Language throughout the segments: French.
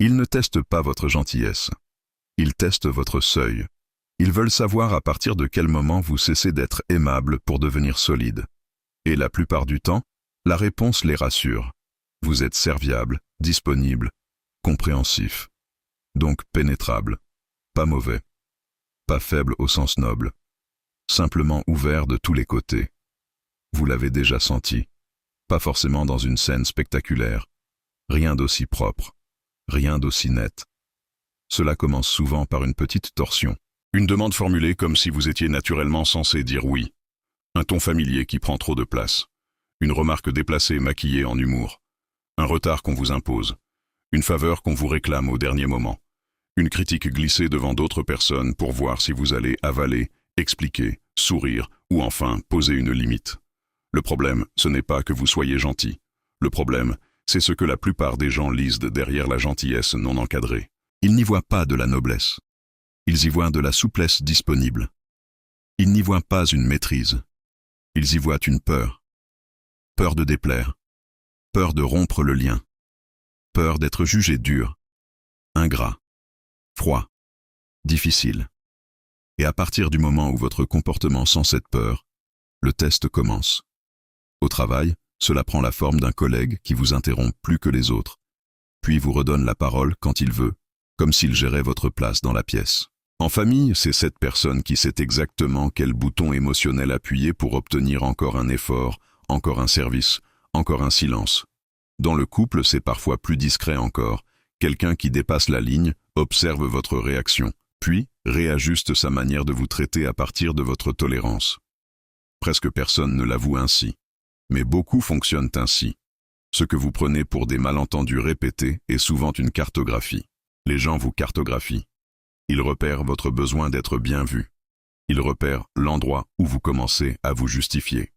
Ils ne testent pas votre gentillesse. Ils testent votre seuil. Ils veulent savoir à partir de quel moment vous cessez d'être aimable pour devenir solide. Et la plupart du temps, la réponse les rassure. Vous êtes serviable, disponible, compréhensif. Donc pénétrable, pas mauvais, pas faible au sens noble, simplement ouvert de tous les côtés. Vous l'avez déjà senti, pas forcément dans une scène spectaculaire, rien d'aussi propre, rien d'aussi net. Cela commence souvent par une petite torsion. Une demande formulée comme si vous étiez naturellement censé dire oui. Un ton familier qui prend trop de place. Une remarque déplacée maquillée en humour. Un retard qu'on vous impose. Une faveur qu'on vous réclame au dernier moment. Une critique glissée devant d'autres personnes pour voir si vous allez avaler, expliquer, sourire ou enfin poser une limite. Le problème, ce n'est pas que vous soyez gentil. Le problème, c'est ce que la plupart des gens lisent derrière la gentillesse non encadrée. Ils n'y voient pas de la noblesse. Ils y voient de la souplesse disponible. Ils n'y voient pas une maîtrise. Ils y voient une peur. Peur de déplaire. Peur de rompre le lien. Peur d'être jugé dur. Ingrat. Froid. Difficile. Et à partir du moment où votre comportement sent cette peur, le test commence. Au travail, cela prend la forme d'un collègue qui vous interrompt plus que les autres, puis vous redonne la parole quand il veut, comme s'il gérait votre place dans la pièce. En famille, c'est cette personne qui sait exactement quel bouton émotionnel appuyer pour obtenir encore un effort, encore un service, encore un silence. Dans le couple, c'est parfois plus discret encore. Quelqu'un qui dépasse la ligne, observe votre réaction, puis réajuste sa manière de vous traiter à partir de votre tolérance. Presque personne ne l'avoue ainsi. Mais beaucoup fonctionnent ainsi. Ce que vous prenez pour des malentendus répétés est souvent une cartographie. Les gens vous cartographient. Ils repèrent votre besoin d'être bien vu. Ils repèrent l'endroit où vous commencez à vous justifier.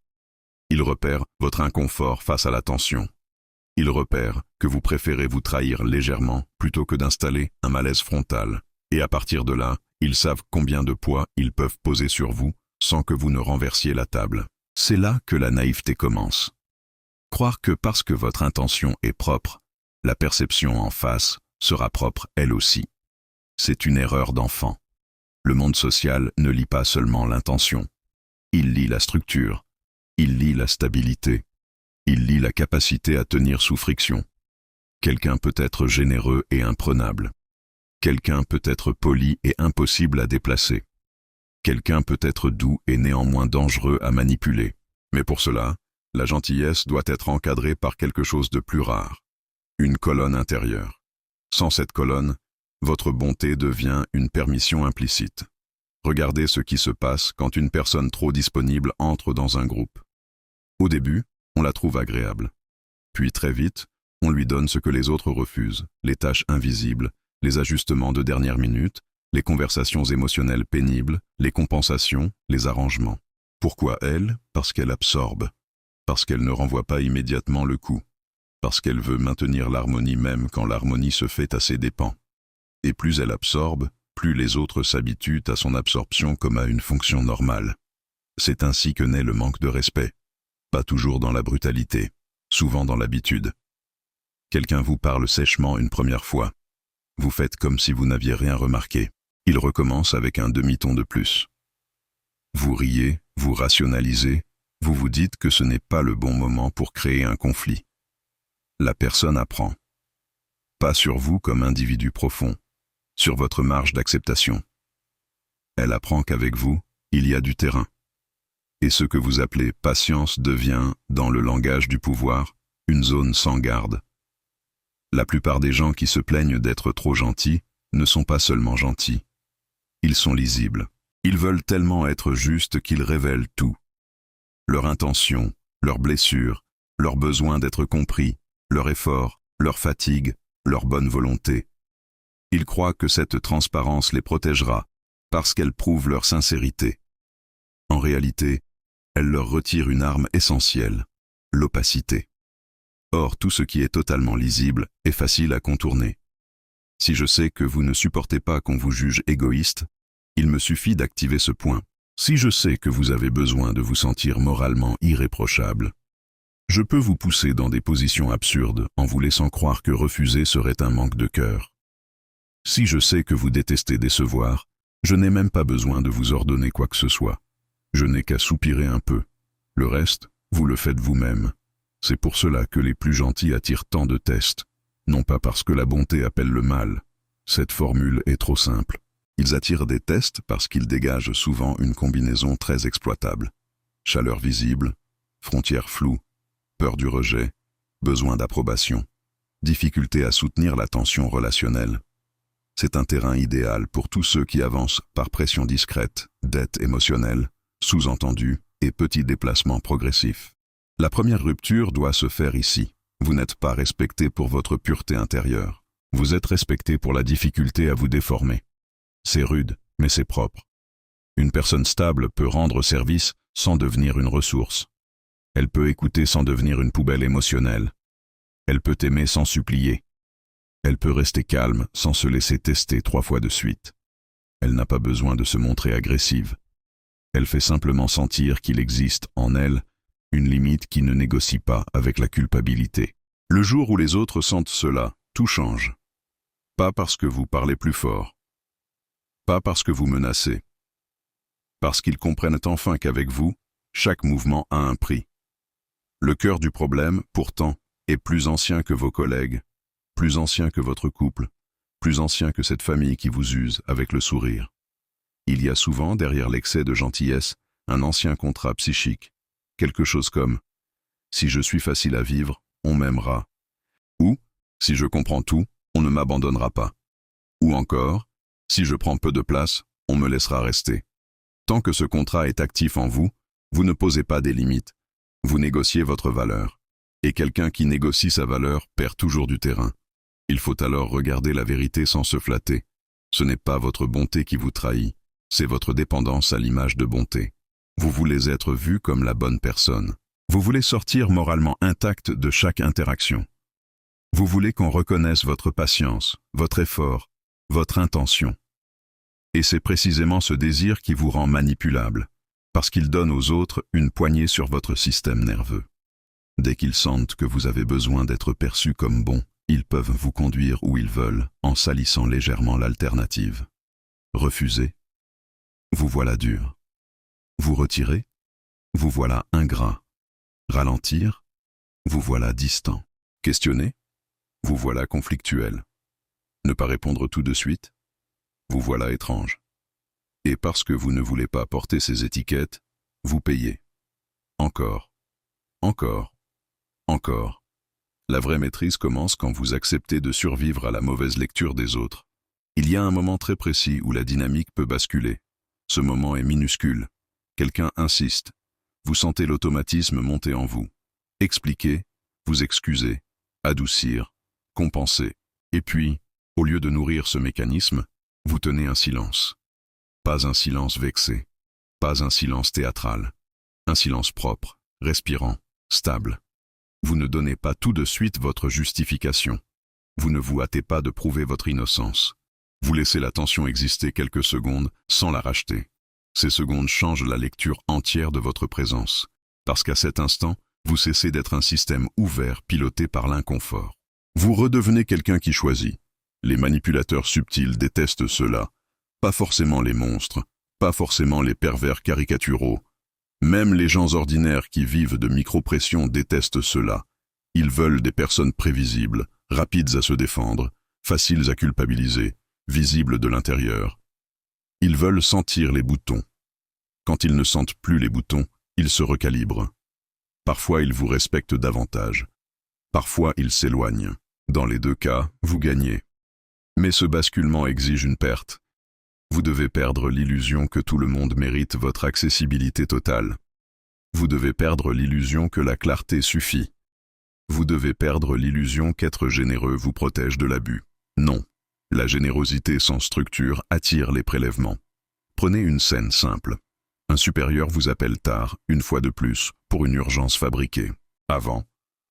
Ils repèrent votre inconfort face à la tension. Ils repèrent que vous préférez vous trahir légèrement plutôt que d'installer un malaise frontal. Et à partir de là, ils savent combien de poids ils peuvent poser sur vous sans que vous ne renversiez la table. C'est là que la naïveté commence. Croire que parce que votre intention est propre, la perception en face sera propre elle aussi. C'est une erreur d'enfant. Le monde social ne lit pas seulement l'intention. Il lit la structure. Il lit la stabilité. Il lit la capacité à tenir sous friction. Quelqu'un peut être généreux et imprenable. Quelqu'un peut être poli et impossible à déplacer. Quelqu'un peut être doux et néanmoins dangereux à manipuler. Mais pour cela, la gentillesse doit être encadrée par quelque chose de plus rare. Une colonne intérieure. Sans cette colonne, votre bonté devient une permission implicite. Regardez ce qui se passe quand une personne trop disponible entre dans un groupe. Au début, on la trouve agréable. Puis très vite, on lui donne ce que les autres refusent, les tâches invisibles, les ajustements de dernière minute, les conversations émotionnelles pénibles, les compensations, les arrangements. Pourquoi elle? Parce qu'elle absorbe. Parce qu'elle ne renvoie pas immédiatement le coup. Parce qu'elle veut maintenir l'harmonie même quand l'harmonie se fait à ses dépens. Et plus elle absorbe, plus les autres s'habituent à son absorption comme à une fonction normale. C'est ainsi que naît le manque de respect. Pas toujours dans la brutalité, souvent dans l'habitude. Quelqu'un vous parle sèchement une première fois. Vous faites comme si vous n'aviez rien remarqué. Il recommence avec un demi-ton de plus. Vous riez, vous rationalisez, vous vous dites que ce n'est pas le bon moment pour créer un conflit. La personne apprend. Pas sur vous comme individu profond, sur votre marge d'acceptation. Elle apprend qu'avec vous, il y a du terrain. Et ce que vous appelez patience devient, dans le langage du pouvoir, une zone sans garde. La plupart des gens qui se plaignent d'être trop gentils ne sont pas seulement gentils. Ils sont lisibles. Ils veulent tellement être justes qu'ils révèlent tout. Leur intention, leurs blessures, leur besoin d'être compris, leur effort, leur fatigue, leur bonne volonté. Ils croient que cette transparence les protégera, parce qu'elle prouve leur sincérité. En réalité, elle leur retire une arme essentielle, l'opacité. Or, tout ce qui est totalement lisible est facile à contourner. Si je sais que vous ne supportez pas qu'on vous juge égoïste, il me suffit d'activer ce point. Si je sais que vous avez besoin de vous sentir moralement irréprochable, je peux vous pousser dans des positions absurdes en vous laissant croire que refuser serait un manque de cœur. Si je sais que vous détestez décevoir, je n'ai même pas besoin de vous ordonner quoi que ce soit. Je n'ai qu'à soupirer un peu. Le reste, vous le faites vous-même. C'est pour cela que les plus gentils attirent tant de tests. Non pas parce que la bonté appelle le mal. Cette formule est trop simple. Ils attirent des tests parce qu'ils dégagent souvent une combinaison très exploitable. Chaleur visible, frontières floues, peur du rejet, besoin d'approbation, difficulté à soutenir la tension relationnelle. C'est un terrain idéal pour tous ceux qui avancent par pression discrète, dette émotionnelle, sous-entendu et petits déplacements progressifs. La première rupture doit se faire ici. Vous n'êtes pas respecté pour votre pureté intérieure. Vous êtes respecté pour la difficulté à vous déformer. C'est rude, mais c'est propre. Une personne stable peut rendre service sans devenir une ressource. Elle peut écouter sans devenir une poubelle émotionnelle. Elle peut aimer sans supplier. Elle peut rester calme sans se laisser tester 3 fois de suite. Elle n'a pas besoin de se montrer agressive. Elle fait simplement sentir qu'il existe en elle une limite qui ne négocie pas avec la culpabilité. Le jour où les autres sentent cela, tout change. Pas parce que vous parlez plus fort. Pas parce que vous menacez. Parce qu'ils comprennent enfin qu'avec vous, chaque mouvement a un prix. Le cœur du problème, pourtant, est plus ancien que vos collègues, plus ancien que votre couple, plus ancien que cette famille qui vous use avec le sourire. Il y a souvent, derrière l'excès de gentillesse, un ancien contrat psychique, quelque chose comme « si je suis facile à vivre, on m'aimera » ou « si je comprends tout, on ne m'abandonnera pas » ou encore « si je prends peu de place, on me laissera rester ». Tant que ce contrat est actif en vous, vous ne posez pas des limites, vous négociez votre valeur. Et quelqu'un qui négocie sa valeur perd toujours du terrain. Il faut alors regarder la vérité sans se flatter. Ce n'est pas votre bonté qui vous trahit, c'est votre dépendance à l'image de bonté. Vous voulez être vu comme la bonne personne. Vous voulez sortir moralement intact de chaque interaction. Vous voulez qu'on reconnaisse votre patience, votre effort, votre intention. Et c'est précisément ce désir qui vous rend manipulable, parce qu'il donne aux autres une poignée sur votre système nerveux. Dès qu'ils sentent que vous avez besoin d'être perçu comme bon, ils peuvent vous conduire où ils veulent, en salissant légèrement l'alternative. Refuser? Vous voilà dur. Vous retirer? Vous voilà ingrat. Ralentir? Vous voilà distant. Questionner? Vous voilà conflictuel. Ne pas répondre tout de suite? Vous voilà étrange. Et parce que vous ne voulez pas porter ces étiquettes, vous payez. Encore. Encore. Encore. La vraie maîtrise commence quand vous acceptez de survivre à la mauvaise lecture des autres. Il y a un moment très précis où la dynamique peut basculer. Ce moment est minuscule. Quelqu'un insiste. Vous sentez l'automatisme monter en vous. Expliquer, vous excuser, adoucir, compenser. Et puis, au lieu de nourrir ce mécanisme, vous tenez un silence. Pas un silence vexé, pas un silence théâtral. Un silence propre, respirant, stable. Vous ne donnez pas tout de suite votre justification. Vous ne vous hâtez pas de prouver votre innocence. Vous laissez la tension exister quelques secondes sans la racheter. Ces secondes changent la lecture entière de votre présence. Parce qu'à cet instant, vous cessez d'être un système ouvert piloté par l'inconfort. Vous redevenez quelqu'un qui choisit. Les manipulateurs subtils détestent cela. Pas forcément les monstres, pas forcément les pervers caricaturaux. Même les gens ordinaires qui vivent de micro-pression détestent cela. Ils veulent des personnes prévisibles, rapides à se défendre, faciles à culpabiliser, visibles de l'intérieur. Ils veulent sentir les boutons. Quand ils ne sentent plus les boutons, ils se recalibrent. Parfois ils vous respectent davantage. Parfois ils s'éloignent. Dans les deux cas, vous gagnez. Mais ce basculement exige une perte. Vous devez perdre l'illusion que tout le monde mérite votre accessibilité totale. Vous devez perdre l'illusion que la clarté suffit. Vous devez perdre l'illusion qu'être généreux vous protège de l'abus. Non. La générosité sans structure attire les prélèvements. Prenez une scène simple. Un supérieur vous appelle tard, une fois de plus, pour une urgence fabriquée. Avant,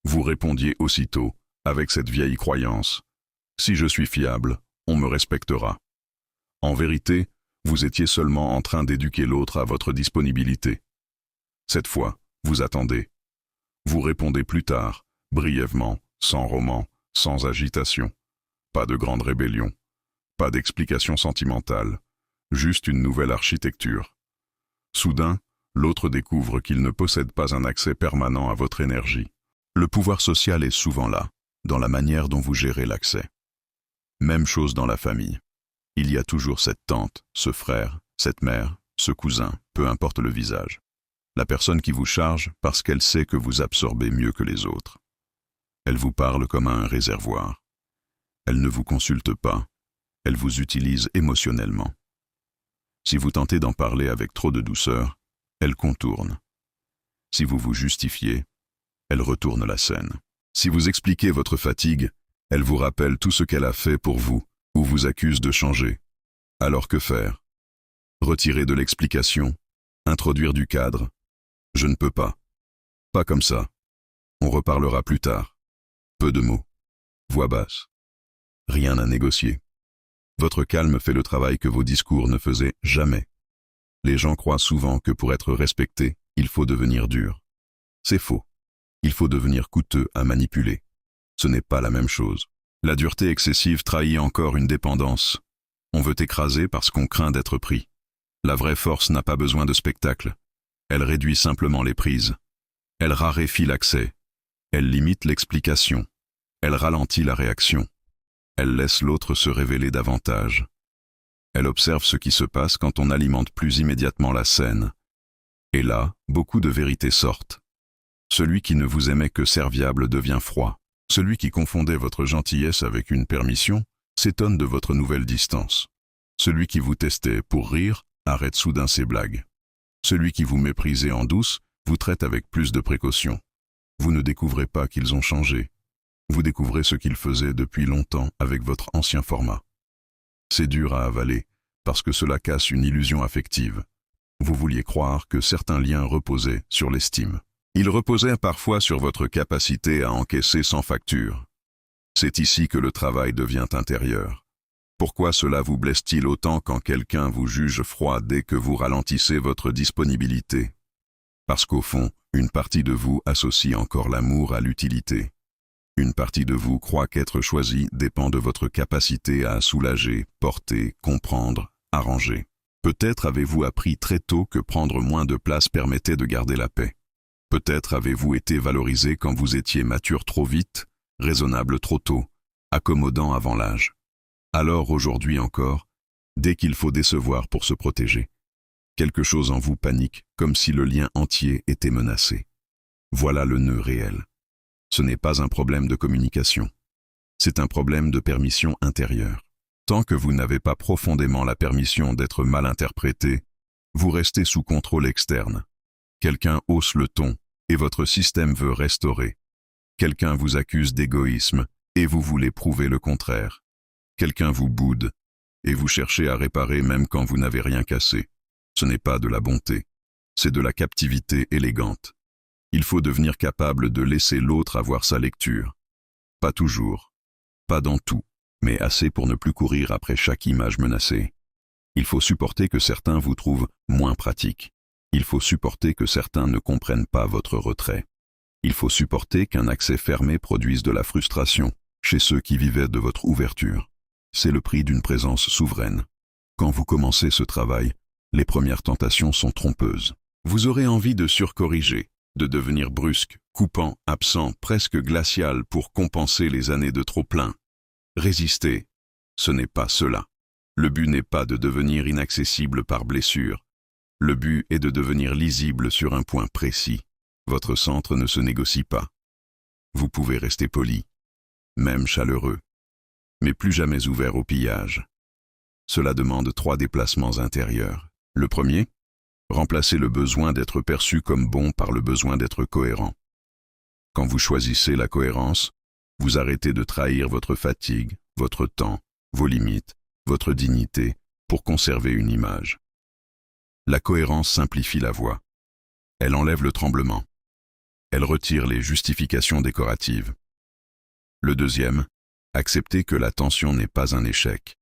vous répondiez aussitôt, avec cette vieille croyance. Si je suis fiable, on me respectera. En vérité, vous étiez seulement en train d'éduquer l'autre à votre disponibilité. Cette fois, vous attendez. Vous répondez plus tard, brièvement, sans roman, sans agitation. Pas de grande rébellion. Pas d'explication sentimentale, juste une nouvelle architecture. Soudain, l'autre découvre qu'il ne possède pas un accès permanent à votre énergie. Le pouvoir social est souvent là, dans la manière dont vous gérez l'accès. Même chose dans la famille. Il y a toujours cette tante, ce frère, cette mère, ce cousin, peu importe le visage. La personne qui vous charge parce qu'elle sait que vous absorbez mieux que les autres. Elle vous parle comme à un réservoir. Elle ne vous consulte pas. Elle vous utilise émotionnellement. Si vous tentez d'en parler avec trop de douceur, elle contourne. Si vous vous justifiez, elle retourne la scène. Si vous expliquez votre fatigue, elle vous rappelle tout ce qu'elle a fait pour vous, ou vous accuse de changer. Alors que faire? Retirer de l'explication, introduire du cadre. Je ne peux pas. Pas comme ça. On reparlera plus tard. Peu de mots. Voix basse. Rien à négocier. Votre calme fait le travail que vos discours ne faisaient jamais. Les gens croient souvent que pour être respecté, il faut devenir dur. C'est faux. Il faut devenir coûteux à manipuler. Ce n'est pas la même chose. La dureté excessive trahit encore une dépendance. On veut écraser parce qu'on craint d'être pris. La vraie force n'a pas besoin de spectacle. Elle réduit simplement les prises. Elle raréfie l'accès. Elle limite l'explication. Elle ralentit la réaction. Elle laisse l'autre se révéler davantage. Elle observe ce qui se passe quand on alimente plus immédiatement la scène. Et là, beaucoup de vérités sortent. Celui qui ne vous aimait que serviable devient froid. Celui qui confondait votre gentillesse avec une permission s'étonne de votre nouvelle distance. Celui qui vous testait pour rire arrête soudain ses blagues. Celui qui vous méprisait en douce vous traite avec plus de précaution. Vous ne découvrez pas qu'ils ont changé. Vous découvrez ce qu'ils faisaient depuis longtemps avec votre ancien format. C'est dur à avaler, parce que cela casse une illusion affective. Vous vouliez croire que certains liens reposaient sur l'estime. Ils reposaient parfois sur votre capacité à encaisser sans facture. C'est ici que le travail devient intérieur. Pourquoi cela vous blesse-t-il autant quand quelqu'un vous juge froid dès que vous ralentissez votre disponibilité? Parce qu'au fond, une partie de vous associe encore l'amour à l'utilité. Une partie de vous croit qu'être choisi dépend de votre capacité à soulager, porter, comprendre, arranger. Peut-être avez-vous appris très tôt que prendre moins de place permettait de garder la paix. Peut-être avez-vous été valorisé quand vous étiez mature trop vite, raisonnable trop tôt, accommodant avant l'âge. Alors aujourd'hui encore, dès qu'il faut décevoir pour se protéger, quelque chose en vous panique comme si le lien entier était menacé. Voilà le nœud réel. Ce n'est pas un problème de communication. C'est un problème de permission intérieure. Tant que vous n'avez pas profondément la permission d'être mal interprété, vous restez sous contrôle externe. Quelqu'un hausse le ton et votre système veut restaurer. Quelqu'un vous accuse d'égoïsme et vous voulez prouver le contraire. Quelqu'un vous boude et vous cherchez à réparer même quand vous n'avez rien cassé. Ce n'est pas de la bonté, c'est de la captivité élégante. Il faut devenir capable de laisser l'autre avoir sa lecture. Pas toujours, pas dans tout, mais assez pour ne plus courir après chaque image menacée. Il faut supporter que certains vous trouvent moins pratique. Il faut supporter que certains ne comprennent pas votre retrait. Il faut supporter qu'un accès fermé produise de la frustration chez ceux qui vivaient de votre ouverture. C'est le prix d'une présence souveraine. Quand vous commencez ce travail, les premières tentations sont trompeuses. Vous aurez envie de surcorriger, de devenir brusque, coupant, absent, presque glacial pour compenser les années de trop-plein. Résister, ce n'est pas cela. Le but n'est pas de devenir inaccessible par blessure. Le but est de devenir lisible sur un point précis. Votre centre ne se négocie pas. Vous pouvez rester poli, même chaleureux, mais plus jamais ouvert au pillage. Cela demande 3 déplacements intérieurs. Le premier, remplacer le besoin d'être perçu comme bon par le besoin d'être cohérent. Quand vous choisissez la cohérence, vous arrêtez de trahir votre fatigue, votre temps, vos limites, votre dignité pour conserver une image. La cohérence simplifie la voix. Elle enlève le tremblement. Elle retire les justifications décoratives. Le deuxième, accepter que la tension n'est pas un échec.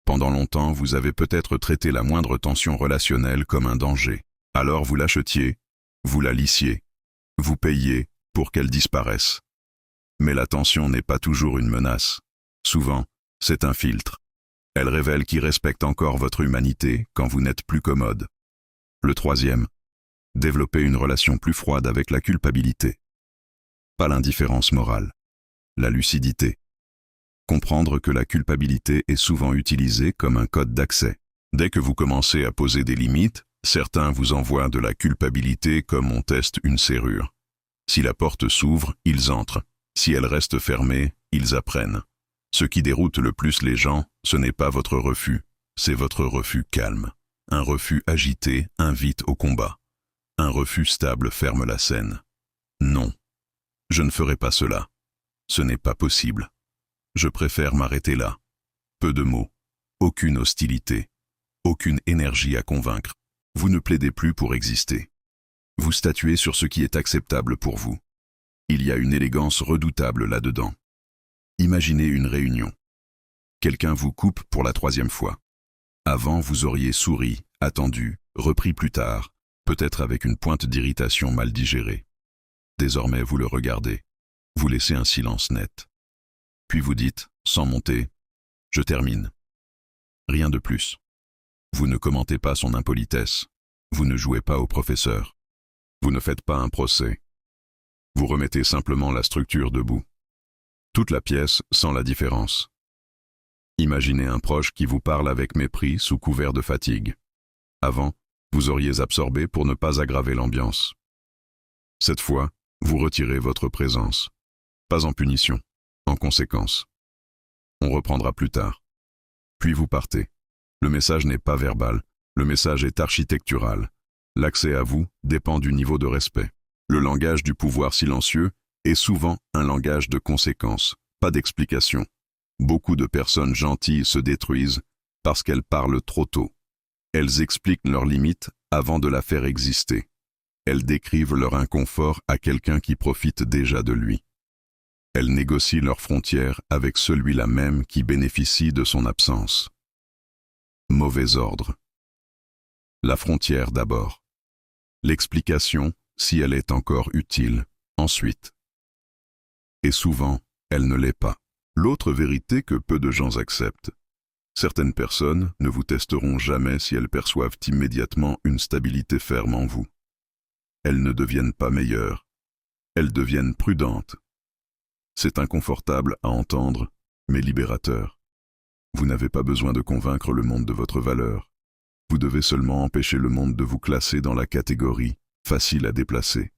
Pendant longtemps, vous avez peut-être traité la moindre tension relationnelle comme un danger. Alors vous l'achetiez, vous la lissiez, vous payiez pour qu'elle disparaisse. Mais la tension n'est pas toujours une menace. Souvent, c'est un filtre. Elle révèle qui respecte encore votre humanité quand vous n'êtes plus commode. Le troisième, développer une relation plus froide avec la culpabilité. Pas l'indifférence morale, la lucidité. Comprendre que la culpabilité est souvent utilisée comme un code d'accès. Dès que vous commencez à poser des limites, certains vous envoient de la culpabilité comme on teste une serrure. Si la porte s'ouvre, ils entrent. Si elle reste fermée, ils apprennent. Ce qui déroute le plus les gens, ce n'est pas votre refus, c'est votre refus calme. Un refus agité invite au combat. Un refus stable ferme la scène. Non, je ne ferai pas cela. Ce n'est pas possible. Je préfère m'arrêter là. Peu de mots, aucune hostilité, aucune énergie à convaincre. Vous ne plaidez plus pour exister. Vous statuez sur ce qui est acceptable pour vous. Il y a une élégance redoutable là-dedans. Imaginez une réunion. Quelqu'un vous coupe pour la 3e fois. Avant, vous auriez souri, attendu, repris plus tard, peut-être avec une pointe d'irritation mal digérée. Désormais, vous le regardez. Vous laissez un silence net. Puis vous dites, sans monter, « Je termine ». Rien de plus. Vous ne commentez pas son impolitesse. Vous ne jouez pas au professeur. Vous ne faites pas un procès. Vous remettez simplement la structure debout. Toute la pièce sans la différence. Imaginez un proche qui vous parle avec mépris sous couvert de fatigue. Avant, vous auriez absorbé pour ne pas aggraver l'ambiance. Cette fois, vous retirez votre présence. Pas en punition, en conséquence. On reprendra plus tard. Puis vous partez. Le message n'est pas verbal, le message est architectural. L'accès à vous dépend du niveau de respect. Le langage du pouvoir silencieux est souvent un langage de conséquences, pas d'explication. Beaucoup de personnes gentilles se détruisent parce qu'elles parlent trop tôt. Elles expliquent leurs limites avant de la faire exister. Elles décrivent leur inconfort à quelqu'un qui profite déjà de lui. Elles négocient leurs frontières avec celui-là même qui bénéficie de son absence. Mauvais ordre. La frontière d'abord. L'explication, si elle est encore utile, ensuite. Et souvent, elle ne l'est pas. L'autre vérité que peu de gens acceptent. Certaines personnes ne vous testeront jamais si elles perçoivent immédiatement une stabilité ferme en vous. Elles ne deviennent pas meilleures. Elles deviennent prudentes. C'est inconfortable à entendre, mais libérateur. Vous n'avez pas besoin de convaincre le monde de votre valeur. Vous devez seulement empêcher le monde de vous classer dans la catégorie « facile à déplacer ».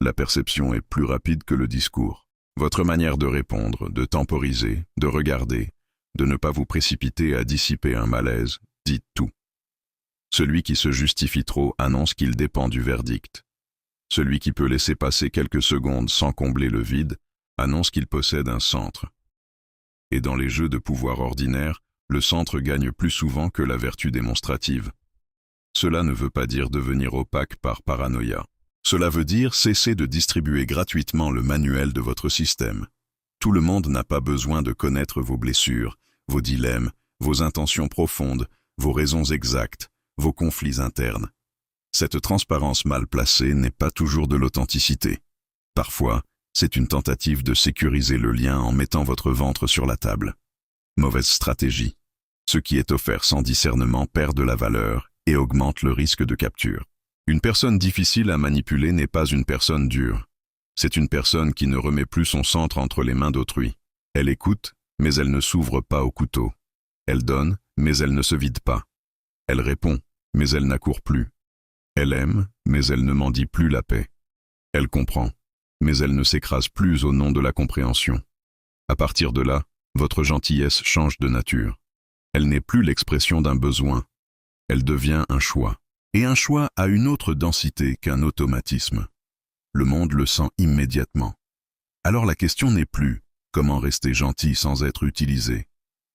La perception est plus rapide que le discours. Votre manière de répondre, de temporiser, de regarder, de ne pas vous précipiter à dissiper un malaise, dit tout. Celui qui se justifie trop annonce qu'il dépend du verdict. Celui qui peut laisser passer quelques secondes sans combler le vide annonce qu'il possède un centre. Et dans les jeux de pouvoir ordinaires, le centre gagne plus souvent que la vertu démonstrative. Cela ne veut pas dire devenir opaque par paranoïa. Cela veut dire cesser de distribuer gratuitement le manuel de votre système. Tout le monde n'a pas besoin de connaître vos blessures, vos dilemmes, vos intentions profondes, vos raisons exactes, vos conflits internes. Cette transparence mal placée n'est pas toujours de l'authenticité. Parfois, c'est une tentative de sécuriser le lien en mettant votre ventre sur la table. Mauvaise stratégie. Ce qui est offert sans discernement perd de la valeur et augmente le risque de capture. Une personne difficile à manipuler n'est pas une personne dure. C'est une personne qui ne remet plus son centre entre les mains d'autrui. Elle écoute, mais elle ne s'ouvre pas au couteau. Elle donne, mais elle ne se vide pas. Elle répond, mais elle n'accourt plus. Elle aime, mais elle ne mendie plus la paix. Elle comprend, mais elle ne s'écrase plus au nom de la compréhension. À partir de là, votre gentillesse change de nature. Elle n'est plus l'expression d'un besoin. Elle devient un choix. Et un choix a une autre densité qu'un automatisme. Le monde le sent immédiatement. Alors la question n'est plus « comment rester gentil sans être utilisé ?»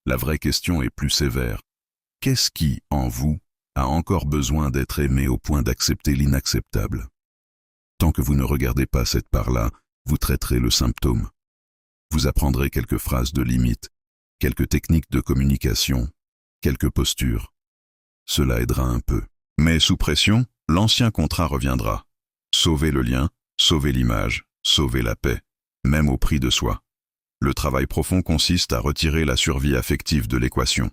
La vraie question est plus sévère. Qu'est-ce qui, en vous, a encore besoin d'être aimé au point d'accepter l'inacceptable? Tant que vous ne regardez pas cette part-là, vous traiterez le symptôme. Vous apprendrez quelques phrases de limite, quelques techniques de communication, quelques postures. Cela aidera un peu. Mais sous pression, l'ancien contrat reviendra. Sauver le lien, sauver l'image, sauver la paix, même au prix de soi. Le travail profond consiste à retirer la survie affective de l'équation.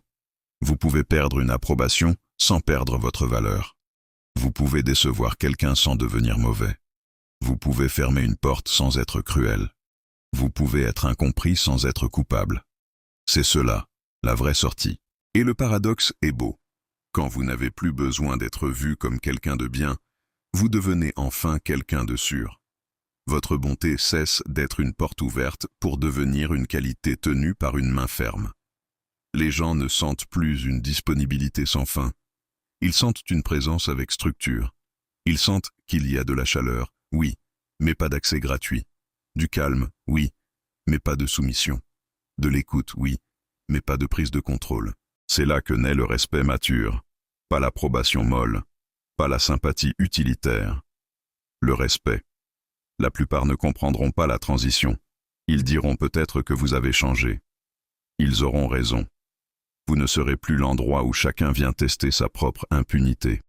Vous pouvez perdre une approbation sans perdre votre valeur. Vous pouvez décevoir quelqu'un sans devenir mauvais. Vous pouvez fermer une porte sans être cruel. Vous pouvez être incompris sans être coupable. C'est cela, la vraie sortie. Et le paradoxe est beau. Quand vous n'avez plus besoin d'être vu comme quelqu'un de bien, vous devenez enfin quelqu'un de sûr. Votre bonté cesse d'être une porte ouverte pour devenir une qualité tenue par une main ferme. Les gens ne sentent plus une disponibilité sans fin. Ils sentent une présence avec structure. Ils sentent qu'il y a de la chaleur, oui, mais pas d'accès gratuit. Du calme, oui, mais pas de soumission. De l'écoute, oui, mais pas de prise de contrôle. C'est là que naît le respect mature. Pas l'approbation molle, pas la sympathie utilitaire. Le respect. La plupart ne comprendront pas la transition. Ils diront peut-être que vous avez changé. Ils auront raison. Vous ne serez plus l'endroit où chacun vient tester sa propre impunité.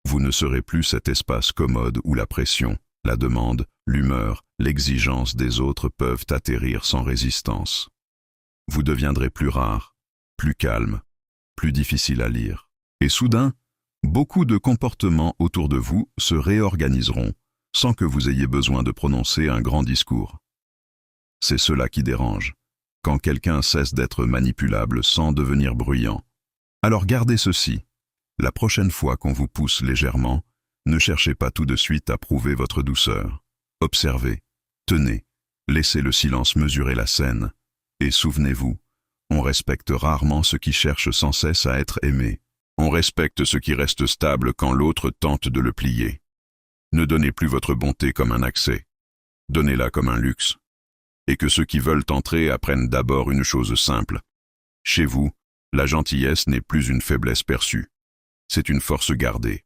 Vous ne serez plus cet espace commode où la pression, la demande, l'humeur, l'exigence des autres peuvent atterrir sans résistance. Vous deviendrez plus rare, plus calme, plus difficile à lire. Et soudain, beaucoup de comportements autour de vous se réorganiseront sans que vous ayez besoin de prononcer un grand discours. C'est cela qui dérange, quand quelqu'un cesse d'être manipulable sans devenir bruyant. Alors gardez ceci. La prochaine fois qu'on vous pousse légèrement, ne cherchez pas tout de suite à prouver votre douceur. Observez, tenez, laissez le silence mesurer la scène. Et souvenez-vous, on respecte rarement ceux qui cherchent sans cesse à être aimés. On respecte ce qui reste stable quand l'autre tente de le plier. Ne donnez plus votre bonté comme un accès. Donnez-la comme un luxe. Et que ceux qui veulent entrer apprennent d'abord une chose simple. Chez vous, la gentillesse n'est plus une faiblesse perçue. C'est une force gardée.